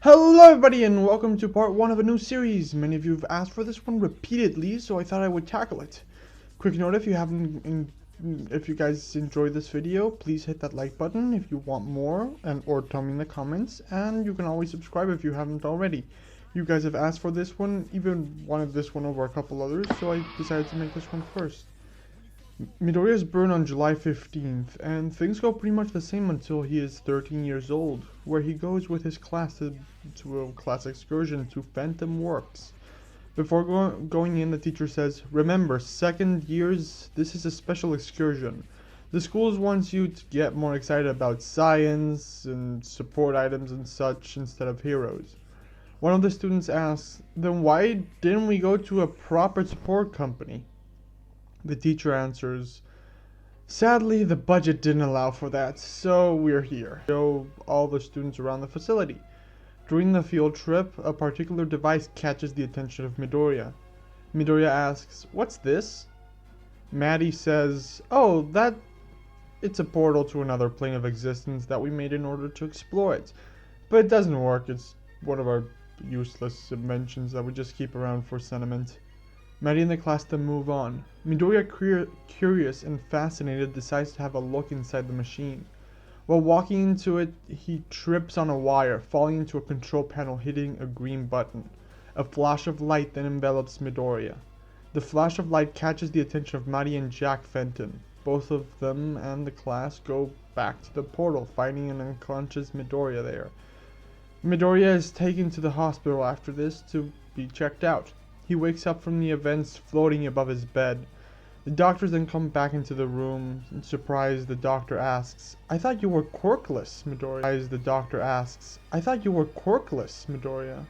Hello everybody and welcome to part 1 of a new series. Many of you have asked for this one repeatedly, so I thought I would tackle it. Quick note, if you guys enjoyed this video, please hit that like button if you want more, or tell me in the comments, and you can always subscribe if you haven't already. You guys have asked for this one, even wanted this one over a couple others, so I decided to make this one first. Midoriya is born on July 15th, and things go pretty much the same until he is 13 years old, where he goes with his class to a class excursion to Phantom Works. Before going in, the teacher says, "Remember, second years, this is a special excursion. The schools wants you to get more excited about science and support items and such instead of heroes." One of the students asks, "Then why didn't we go to a proper support company?" The teacher answers, "Sadly, the budget didn't allow for that, so we're here." Show all the students around the facility. During the field trip, a particular device catches the attention of Midoriya. Midoriya asks, "What's this?" Maddie says, "Oh, it's a portal to another plane of existence that we made in order to explore it. But it doesn't work, it's one of our useless inventions that we just keep around for sentiment." Maddie and the class then move on. Midoriya, curious and fascinated, decides to have a look inside the machine. While walking into it, he trips on a wire, falling into a control panel, hitting a green button. A flash of light then envelops Midoriya. The flash of light catches the attention of Maddie and Jack Fenton. Both of them and the class go back to the portal, finding an unconscious Midoriya there. Midoriya is taken to the hospital after this to be checked out. He wakes up from the events floating above his bed. The doctors then come back into the room. Surprised, the doctor asks, "I thought you were quirkless, Midoriya." Midoriya.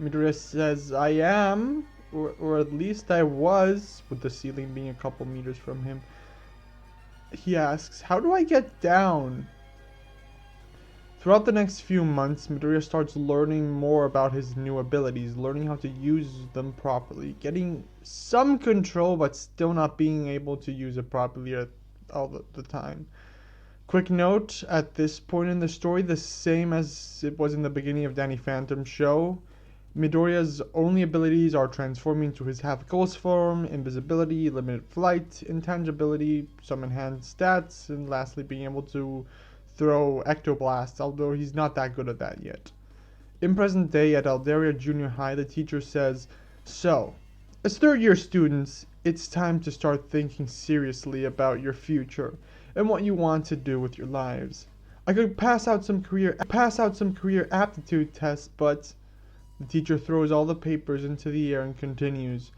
Midoriya says, "I am, or at least I was," with the ceiling being a couple meters from him. He asks, "How do I get down?" Throughout the next few months, Midoriya starts learning more about his new abilities, learning how to use them properly, getting some control but still not being able to use it properly all the time. Quick note, at this point in the story, the same as it was in the beginning of Danny Phantom's show, Midoriya's only abilities are transforming to his half-ghost form, invisibility, limited flight, intangibility, some enhanced stats, and lastly being able to throw ectoblasts, although he's not that good at that yet. In present day at Aldaria Junior High, the teacher says, "So, as third-year students, it's time to start thinking seriously about your future and what you want to do with your lives. I could pass out some career aptitude tests, but..." The teacher throws all the papers into the air and continues,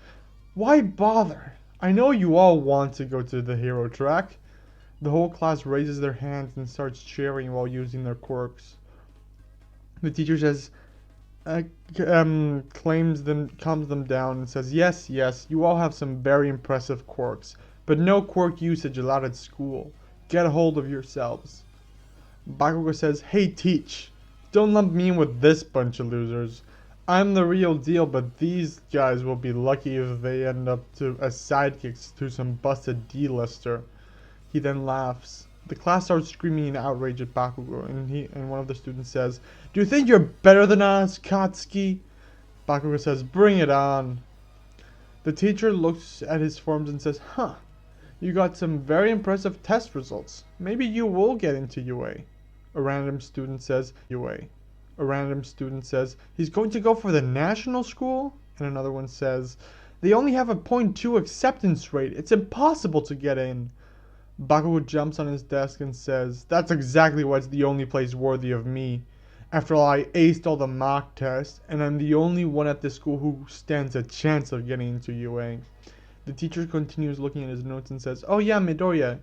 "Why bother? I know you all want to go to the hero track." The whole class raises their hands and starts cheering while using their quirks. The teacher says, calms them down and says, yes, you all have some very impressive quirks, but no quirk usage allowed at school. Get a hold of yourselves." Bakugo says, "Hey Teach, don't lump me in with this bunch of losers. I'm the real deal, but these guys will be lucky if they end up as sidekicks to some busted D-lister." He then laughs. The class starts screaming in outrage at Bakugo, and one of the students says, "Do you think you're better than us, Katsuki?" Bakugo says, "Bring it on." The teacher looks at his forms and says, "Huh, you got some very impressive test results. Maybe you will get into UA." A random student says, "He's going to go for the national school?" And another one says, "They only have a 0.2 acceptance rate. It's impossible to get in." Bakugo jumps on his desk and says, "That's exactly what's the only place worthy of me. After all, I aced all the mock tests, and I'm the only one at this school who stands a chance of getting into UA." The teacher continues looking at his notes and says, "Oh yeah, Midoriya,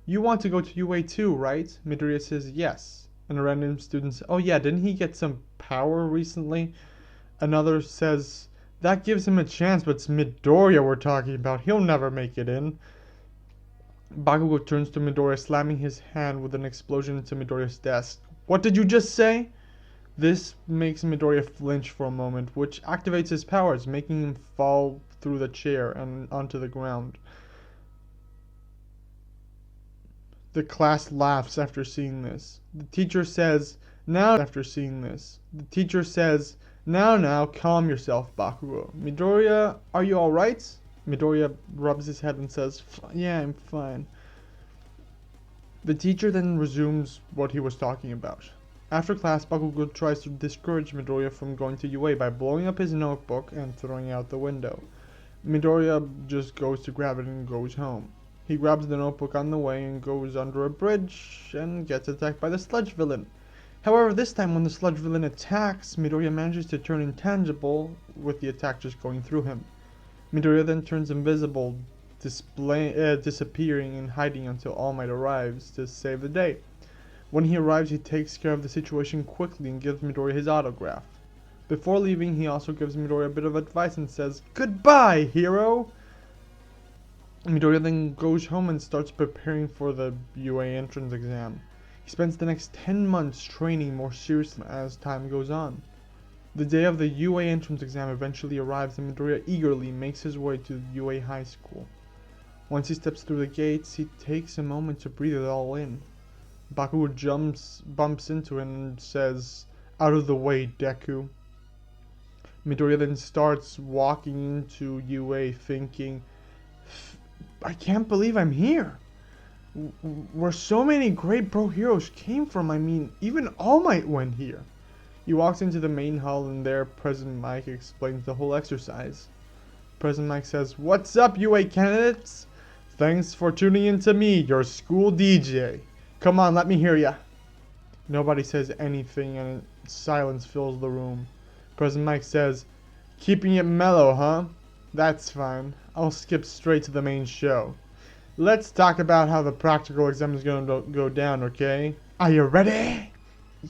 you want to go to UA too, right?" Midoriya says, "Yes." And a random student says, "Oh yeah, didn't he get some power recently?" Another says, "That gives him a chance, but it's Midoriya we're talking about. He'll never make it in." Bakugo turns to Midoriya, slamming his hand with an explosion into Midoriya's desk. "What did you just say?" This makes Midoriya flinch for a moment, which activates his powers, making him fall through the chair and onto the ground. The class laughs after seeing this. The teacher says, Now, after seeing this, the teacher says, now, calm yourself, Bakugo. Midoriya, are you alright? Midoriya rubs his head and says, yeah, I'm fine. The teacher then resumes what he was talking about. After class, Bakugo tries to discourage Midoriya from going to UA by blowing up his notebook and throwing it out the window. Midoriya just goes to grab it and goes home. He grabs the notebook on the way and goes under a bridge and gets attacked by the sludge villain. However, this time when the sludge villain attacks, Midoriya manages to turn intangible with the attack just going through him. Midoriya then turns invisible, disappearing and hiding until All Might arrives to save the day. When he arrives, he takes care of the situation quickly and gives Midoriya his autograph. Before leaving, he also gives Midoriya a bit of advice and says, "Goodbye, hero!" Midoriya then goes home and starts preparing for the UA entrance exam. He spends the next 10 months training more seriously as time goes on. The day of the UA entrance exam eventually arrives and Midoriya eagerly makes his way to UA High School. Once he steps through the gates, he takes a moment to breathe it all in. Bakugo bumps into him and says, "Out of the way, Deku." Midoriya then starts walking into UA thinking, I can't believe I'm here. Where so many great pro heroes came from, I mean, even All Might went here. He walks into the main hall and there President Mike explains the whole exercise. President Mike says, "What's up, UA candidates? Thanks for tuning in to me, your school DJ. Come on, let me hear ya." Nobody says anything and silence fills the room. President Mike says, "Keeping it mellow, huh? That's fine. I'll skip straight to the main show. Let's talk about how the practical exam is going to go down, okay? Are you ready?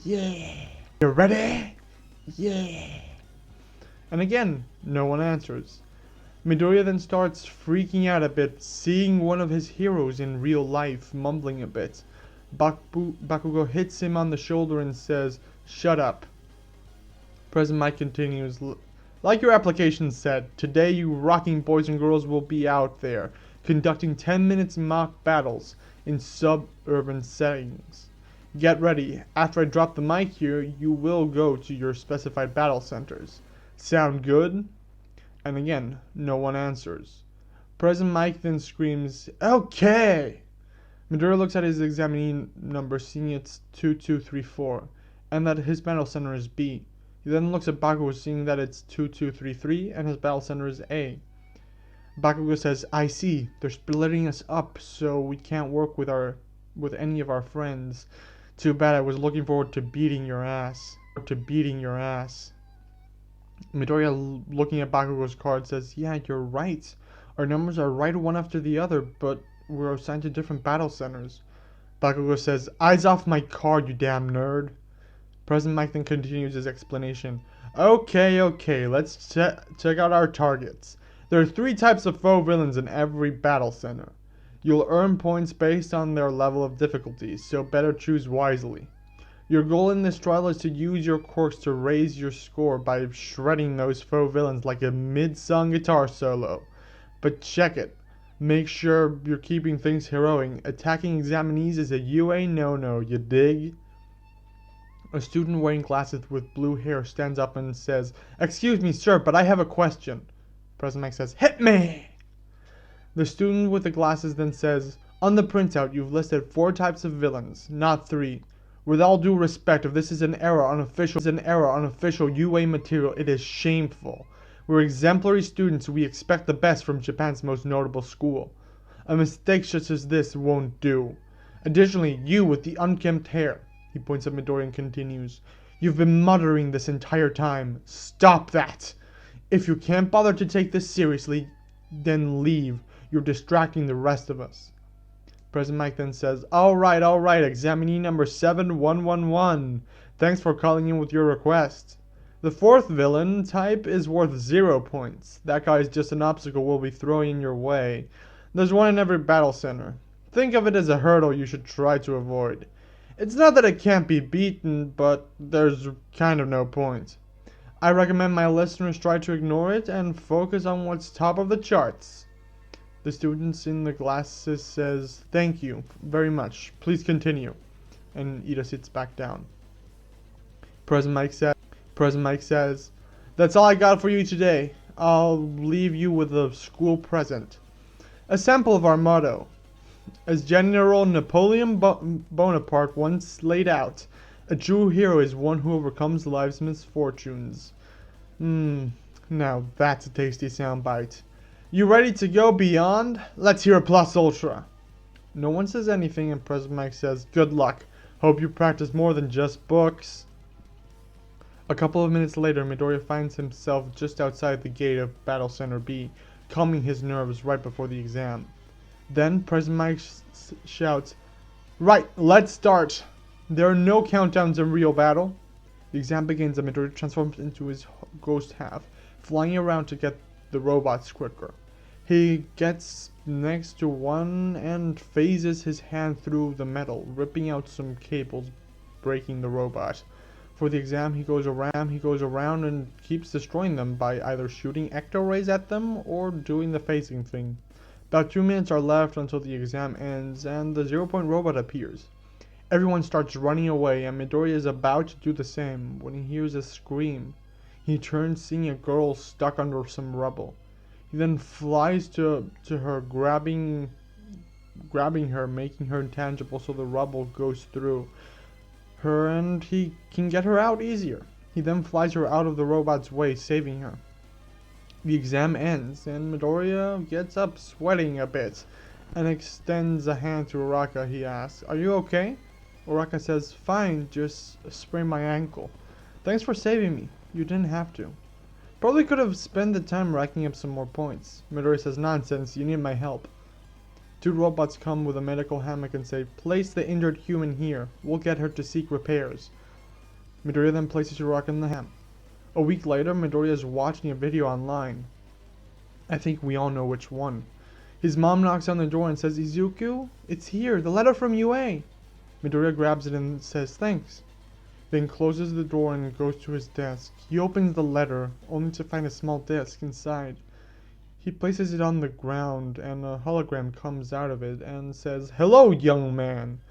Yeah. You ready? Yeah." And again, no one answers. Midoriya then starts freaking out a bit, seeing one of his heroes in real life mumbling a bit. Bakugo hits him on the shoulder and says, "Shut up." President Mike continues, "Like your application said, today you rocking boys and girls will be out there, conducting 10 minutes mock battles in suburban settings. Get ready. After I drop the mic here, you will go to your specified battle centers. Sound good?" And again, no one answers. President Mike then screams, "Okay!" Midoriya looks at his examinee number, seeing it's 2234, and that his battle center is B. He then looks at Bakugo, seeing that it's 2233, and his battle center is A. Bakugo says, "I see. They're splitting us up, so we can't work with any of our friends. Too bad. I was looking forward to beating your ass." Midoriya, looking at Bakugo's card, says, "Yeah, you're right. Our numbers are right one after the other, but we're assigned to different battle centers." Bakugo says, "Eyes off my card, you damn nerd." President Mike then continues his explanation. Okay, let's check out our targets. There are 3 types of foe villains in every battle center. You'll earn points based on their level of difficulty, so better choose wisely. Your goal in this trial is to use your quirks to raise your score by shredding those foe villains like a mid-song guitar solo. But check it. Make sure you're keeping things heroic. Attacking examinees is a UA no-no, you dig? A student wearing glasses with blue hair stands up and says, "Excuse me, sir, but I have a question." President Mike says, "Hit me!" The student with the glasses then says, "On the printout, you've listed 4 types of villains, not 3. With all due respect, if this is an error on official UA material, it is shameful. We're exemplary students. We expect the best from Japan's most notable school. A mistake such as this won't do. Additionally, you with the unkempt hair," he points at Midoriya and continues, "you've been muttering this entire time. Stop that! If you can't bother to take this seriously, then leave. You're distracting the rest of us." President Mike then says, All right, examinee number 7111. Thanks for calling in with your request. The 4th villain type is worth 0 points. That guy is just an obstacle we'll be throwing in your way. There's one in every battle center. Think of it as a hurdle you should try to avoid. It's not that it can't be beaten, but there's kind of no point. I recommend my listeners try to ignore it and focus on what's top of the charts. The student in the glasses says, "Thank you very much. Please continue." And Ida sits back down. President Mike says, "That's all I got for you today. I'll leave you with a school present. A sample of our motto. As General Napoleon Bonaparte once laid out, a true hero is one who overcomes life's misfortunes." Now that's a tasty soundbite. You ready to go beyond? Let's hear a plus ultra. No one says anything and President Mike says, "Good luck. Hope you practice more than just books." A couple of minutes later, Midoriya finds himself just outside the gate of Battle Center B, calming his nerves right before the exam. Then President Mike shouts, "Right, let's start. There are no countdowns in real battle." The exam begins and Midoriya transforms into his ghost half, flying around to get the robots quicker. He gets next to one and phases his hand through the metal, ripping out some cables, breaking the robot. For the exam, he goes around and keeps destroying them by either shooting ecto rays at them or doing the phasing thing. About 2 minutes are left until the exam ends and the 0-point robot appears. Everyone starts running away and Midoriya is about to do the same when he hears a scream. He turns, seeing a girl stuck under some rubble. He then flies to her, grabbing her, making her intangible so the rubble goes through her and he can get her out easier. He then flies her out of the robot's way, saving her. The exam ends and Midoriya gets up sweating a bit and extends a hand to Uraka. He asks, "Are you okay?" Uraka says, "Fine, just sprained my ankle. Thanks for saving me. You didn't have to. Probably could have spent the time racking up some more points." Midoriya says, "Nonsense, you need my help." 2 robots come with a medical hammock and say, "Place the injured human here. We'll get her to seek repairs." Midoriya then places Uraka in the hammock. A week later, Midoriya is watching a video online. I think we all know which one. His mom knocks on the door and says, "Izuku, it's here, the letter from UA." Midoriya grabs it and says thanks, then closes the door and goes to his desk. He opens the letter, only to find a small disc inside. He places it on the ground and a hologram comes out of it and says, "Hello, young man.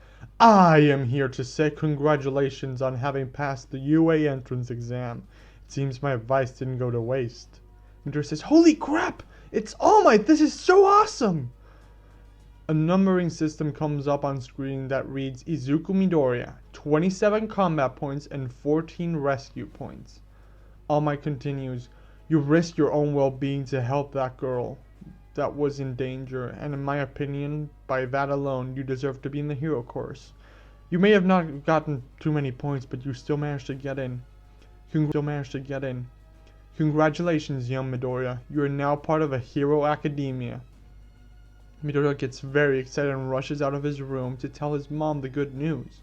I am here to say congratulations on having passed the UA entrance exam. It seems my advice didn't go to waste." Midoriya says, "Holy crap! It's All Might! This is so awesome!" A numbering system comes up on screen that reads Izuku Midoriya, 27 combat points and 14 rescue points. All Might continues, "You risked your own well-being to help that girl that was in danger, and in my opinion, by that alone, you deserve to be in the hero course. You may have not gotten too many points, but you still managed to get in. Congratulations, young Midoriya. You are now part of a hero academia." Midoriya gets very excited and rushes out of his room to tell his mom the good news.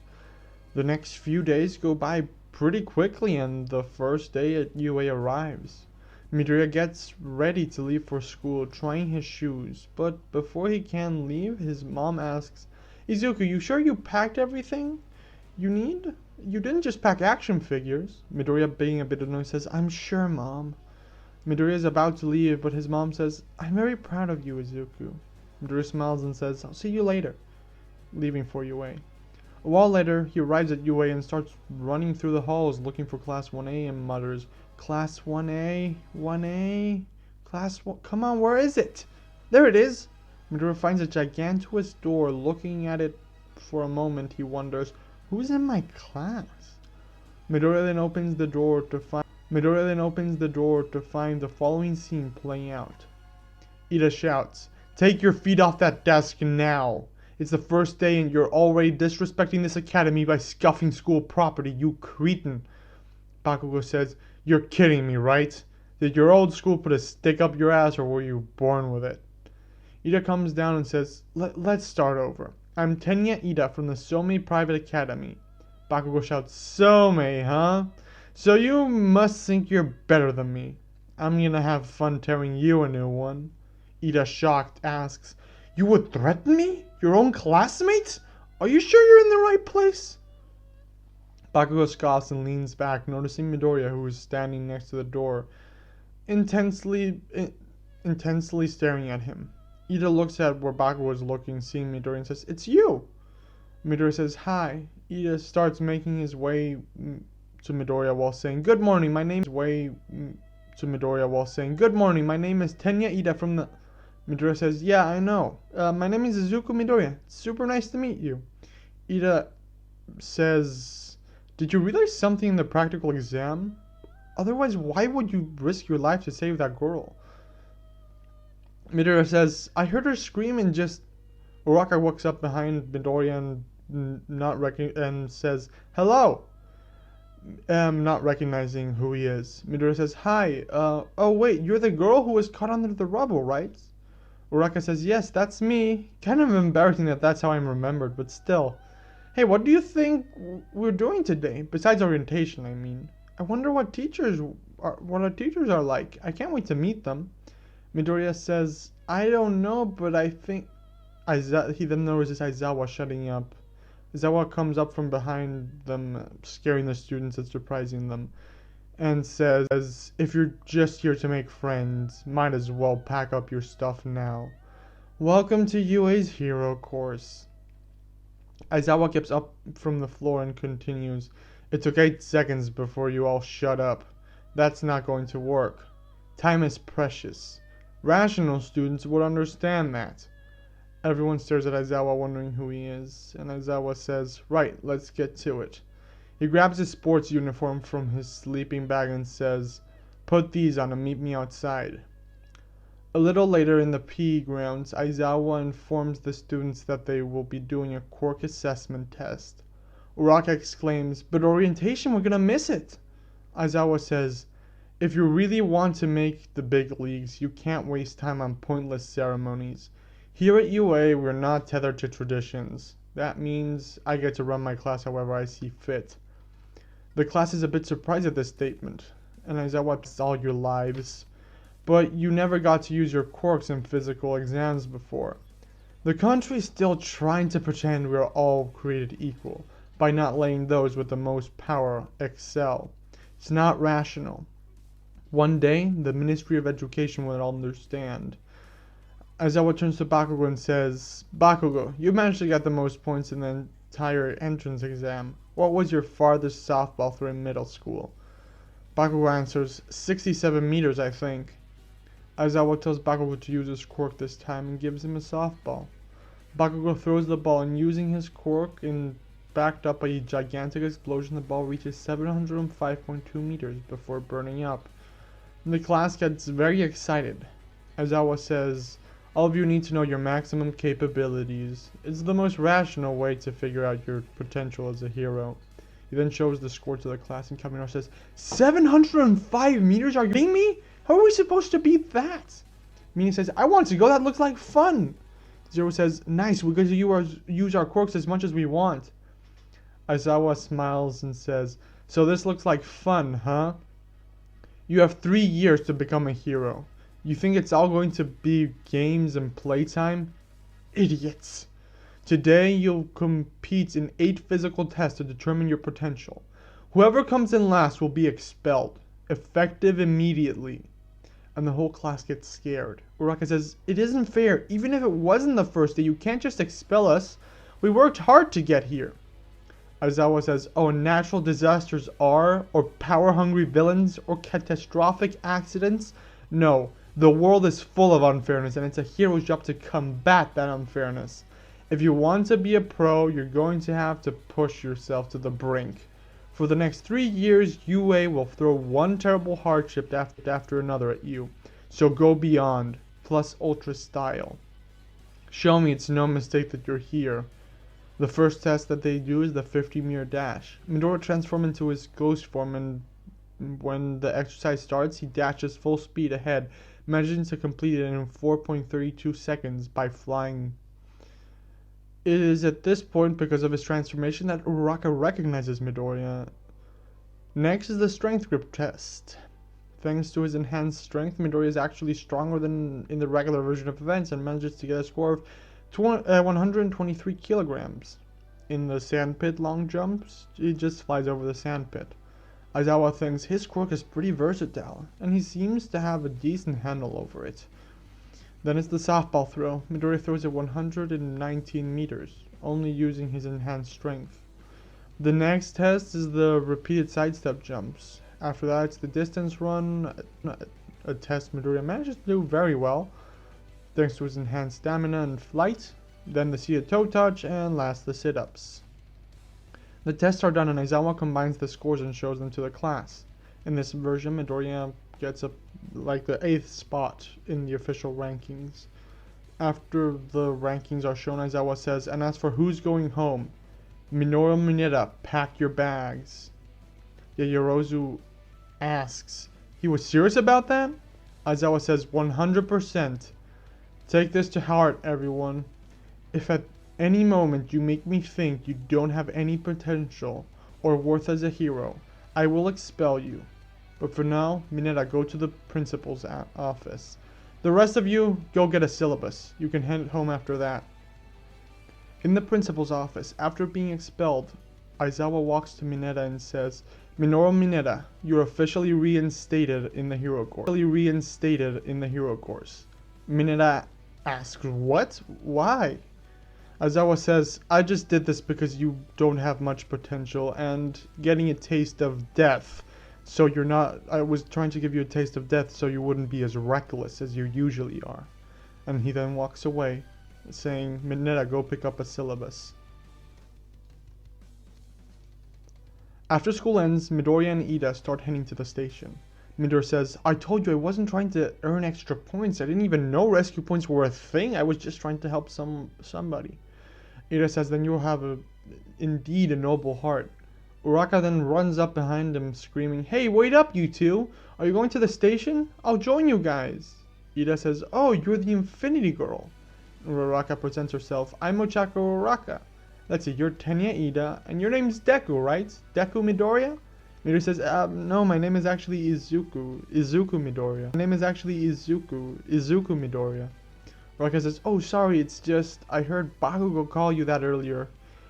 The next few days go by pretty quickly and the first day at UA arrives. Midoriya gets ready to leave for school, trying his shoes, but before he can leave, his mom asks, "Izuku, you sure you packed everything you need? You didn't just pack action figures." Midoriya, being a bit annoyed, says, "I'm sure, Mom." Midoriya is about to leave, but his mom says, "I'm very proud of you, Izuku." Midoriya smiles and says, "I'll see you later," leaving for UA. A while later, he arrives at UA and starts running through the halls looking for Class 1A and mutters, "Class 1A, 1A, Class 1, come on, where is it? There it is!" Midoriya finds a gigantuous door. Looking at it for a moment, he wonders, who's in my class? Midoriya then opens the door to find the following scene playing out. Ida shouts, "Take your feet off that desk now! It's the first day and you're already disrespecting this academy by scuffing school property, you cretin." Bakugo says, "You're kidding me, right? Did your old school put a stick up your ass or were you born with it?" Ida comes down and says, Let's start over. I'm Tenya Ida from the Somei Private Academy." Bakugo shouts, "Somei, huh? So you must think you're better than me. I'm gonna have fun tearing you a new one." Ida, shocked, asks, "You would threaten me? Your own classmates? Are you sure you're in the right place?" Bakugo scoffs and leans back, noticing Midoriya, who is standing next to the door, intensely staring at him. Ida looks at where Bakugo is looking, seeing Midoriya, and says, "It's you!" Midoriya says, "Hi." Ida starts making his way to Midoriya while saying, "Good morning, my name is Way." To Midoriya while saying, "Good morning, my name is Tenya Ida from the..." Midoriya says, "Yeah, I know. My name is Izuku Midoriya. Super nice to meet you." Ida says, "Did you realize something in the practical exam? Otherwise, why would you risk your life to save that girl?" Midoriya says, "I heard her scream and just..." Uraka walks up behind Midoriya and says, "Hello!" Not recognizing who he is. Midoriya says, "Hi, oh wait, you're the girl who was caught under the rubble, right?" Uraka says, "Yes, that's me." Kind of embarrassing that that's how I'm remembered, but still. "Hey, what do you think we're doing today? Besides orientation, I mean. I wonder what our teachers are like. I can't wait to meet them." Midoriya says, "I don't know, but I think..." He then notices Aizawa shutting up. Aizawa comes up from behind them, scaring the students and surprising them, and says, "If you're just here to make friends, might as well pack up your stuff now. Welcome to UA's hero course." Aizawa gets up from the floor and continues, "It took 8 seconds before you all shut up. That's not going to work. Time is precious. Rational students would understand that." Everyone stares at Aizawa, wondering who he is, and Aizawa says, "Right, let's get to it." He grabs his sports uniform from his sleeping bag and says, "Put these on and meet me outside." A little later in the PE grounds, Aizawa informs the students that they will be doing a Quirk assessment test. Uraka exclaims, "But orientation, we're gonna miss it!" Aizawa says, "If you really want to make the big leagues, you can't waste time on pointless ceremonies. Here at UA, we're not tethered to traditions. That means I get to run my class however I see fit." The class is a bit surprised at this statement, and Aizawa, "It's all your lives. But you never got to use your quirks in physical exams before. The country is still trying to pretend we're all created equal by not letting those with the most power excel. It's not rational. One day, the Ministry of Education will understand." Aizawa turns to Bakugo and says, "Bakugo, you managed to get the most points in the entire entrance exam. What was your farthest softball throw in middle school?" Bakugo answers, 67 meters, I think." Aizawa tells Bakugo to use his quirk this time and gives him a softball. Bakugo throws the ball, and using his quirk and backed up by a gigantic explosion, the ball reaches 705.2 meters before burning up. The class gets very excited. Aizawa says, "All of you need to know your maximum capabilities. It's the most rational way to figure out your potential as a hero." He then shows the score to the class, and Kaminari says, 705 meters? Are you kidding me? How are we supposed to beat that? Mina says, "I want to go, that looks like fun." Zero says, "Nice, we get to use our quirks as much as we want." Aizawa smiles and says, "So this looks like fun, huh? You have 3 years to become a hero. You think it's all going to be games and playtime? Idiots. Today you'll compete in 8 physical tests to determine your potential. Whoever comes in last will be expelled, effective immediately." And the whole class gets scared. Uraka says, "It isn't fair. Even if it wasn't the first day, you can't just expel us. We worked hard to get here." Aizawa says, "Oh, natural disasters are, or power-hungry villains, or catastrophic accidents? No. The world is full of unfairness, and it's a hero's job to combat that unfairness. If you want to be a pro, you're going to have to push yourself to the brink. For the next 3 years, UA will throw one terrible hardship after another at you. So go beyond, plus ultra style. Show me it's no mistake that you're here." The first test that they do is the 50-meter dash. Midoriya transforms into his ghost form, and when the exercise starts, he dashes full speed ahead, managing to complete it in 4.32 seconds by flying. It is at this point, because of his transformation, that Uraka recognizes Midoriya. Next is the strength grip test. Thanks to his enhanced strength, Midoriya is actually stronger than in the regular version of events and manages to get a score of 123 kilograms. In the sandpit long jumps, he just flies over the sandpit. Aizawa thinks his quirk is pretty versatile, and he seems to have a decent handle over it. Then it's the softball throw. Midoriya throws at 119 meters, only using his enhanced strength. The next test is the repeated sidestep jumps. After that, it's the distance run, a test Midoriya manages to do very well, thanks to his enhanced stamina and flight. Then the seated toe touch, and last the sit-ups. The tests are done and Aizawa combines the scores and shows them to the class. In this version, Midoriya gets the 8th spot in the official rankings. After the rankings are shown, Aizawa says, and as for who's going home, Minoru Mineta, pack your bags. Yaoyorozu asks, he was serious about that? Aizawa says, 100%. Take this to heart, everyone. If at any moment you make me think you don't have any potential or worth as a hero, I will expel you. But for now, Mineta, go to the principal's office. The rest of you, go get a syllabus. You can hand it home after that. In the principal's office, after being expelled, Aizawa walks to Mineta and says, Minoru Mineta, you're officially reinstated in the hero course. Mineta asks, what? Why? Aizawa says, I just did this because you don't have much potential and getting a taste of death. So you're not, I was trying to give you a taste of death so you wouldn't be as reckless as you usually are. And he then walks away, saying, Mineta, go pick up a syllabus. After school ends, Midoriya and Ida start heading to the station. Midoriya says, I told you I wasn't trying to earn extra points. I didn't even know rescue points were a thing. I was just trying to help somebody. Ida says, then you'll have indeed a noble heart. Uraka then runs up behind him screaming, hey, wait up you two! Are you going to the station? I'll join you guys! Ida says, oh, you're the Infinity Girl. Uraka presents herself, I'm Ochako Uraka. Let's see, you're Tenya Ida, and your name's Deku, right? Deku Midoriya? Midoriya says, no, my name is actually Izuku Midoriya. My name is actually Izuku Midoriya. Uraka says, oh, sorry, it's just, I heard Bakugo call you that earlier.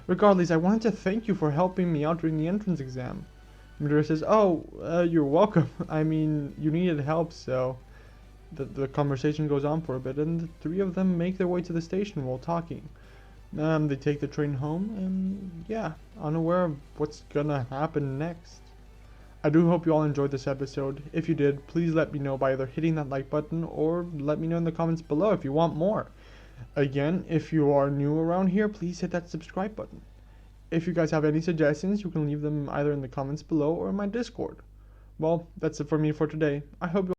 Regardless, I wanted to thank you for helping me out during the entrance exam. Midoriya says, oh, you're welcome. I mean, you needed help, so... The conversation goes on for a bit, and the three of them make their way to the station while talking. They take the train home, and yeah, unaware of what's gonna happen next. I do hope you all enjoyed this episode. If you did, please let me know by either hitting that like button or let me know in the comments below if you want more. Again, if you are new around here, please hit that subscribe button. If you guys have any suggestions, you can leave them either in the comments below or in my Discord. Well, that's it for me for today. I hope you